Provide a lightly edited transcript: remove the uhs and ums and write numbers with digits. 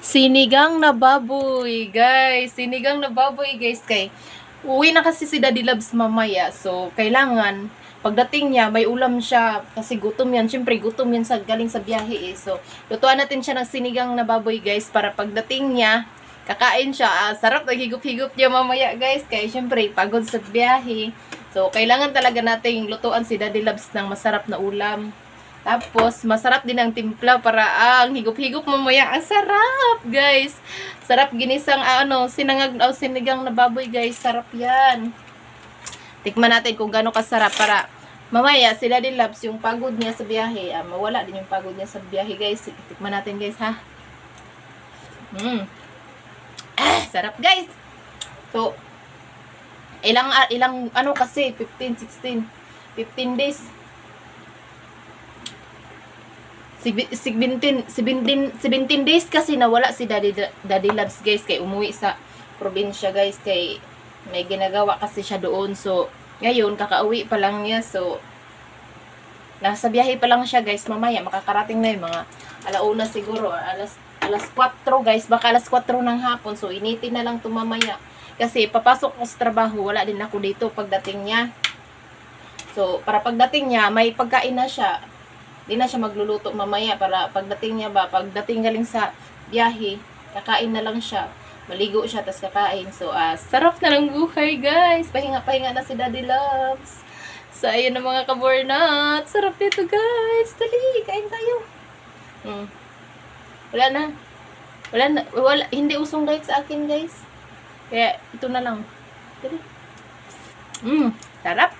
Sinigang na baboy, guys. Sinigang na baboy, guys. Kay uwi na kasi si Daddy Loves mamaya. So, kailangan pagdating niya, may ulam siya. Kasi gutom yan. Siyempre, gutom yan galing sa biyahe eh. So, lutuan natin siya ng sinigang na baboy, guys. Para pagdating niya, kakain siya. Sarap, naghigup-higup niya mamaya, guys. Kaya, siyempre, pagod sa biyahe. So, kailangan talaga nating lutuan si Daddy Loves ng masarap na ulam. Tapos, masarap din ang timpla para ang higup-higup mamaya. Ang sarap, guys. Sarap ginisang, sinigang na baboy, guys. Sarap yan. Tikman natin kung gaano kasarap para mamaya, si Daddy Loves, yung pagod niya sa biyahe, mawala din yung pagod niya sa biyahe, guys. Tikman natin, guys, ha. Sarap, guys. So, ilang kasi, 15 days. 17 days kasi nawala si Daddy Loves, guys, kay umuwi sa probinsya, guys, kay may ginagawa kasi siya doon. So ngayon kakauwi pa lang niya. So nasa biyahe pa lang siya, guys. Mamaya makakarating na yung mga alauna siguro, or alas 4, guys, baka alas 4 ng hapon. So initin na lang mamaya kasi papasok ko sa trabaho, wala din ako dito pagdating niya. So para pagdating niya may pagkain na siya. Di na siya magluluto mamaya para pagdating niya pagdating galing sa biyahe, kakain na lang siya. Maligo siya, tas kakain. So, sarap na ng buhay, guys. Pahinga-pahinga na si Daddy Loves. So, ayun na mga kabornat. Sarap nito, guys. Dali, kain tayo. Wala na. Hindi usong diet sa akin, guys. Kaya, ito na lang. Dali. Sarap.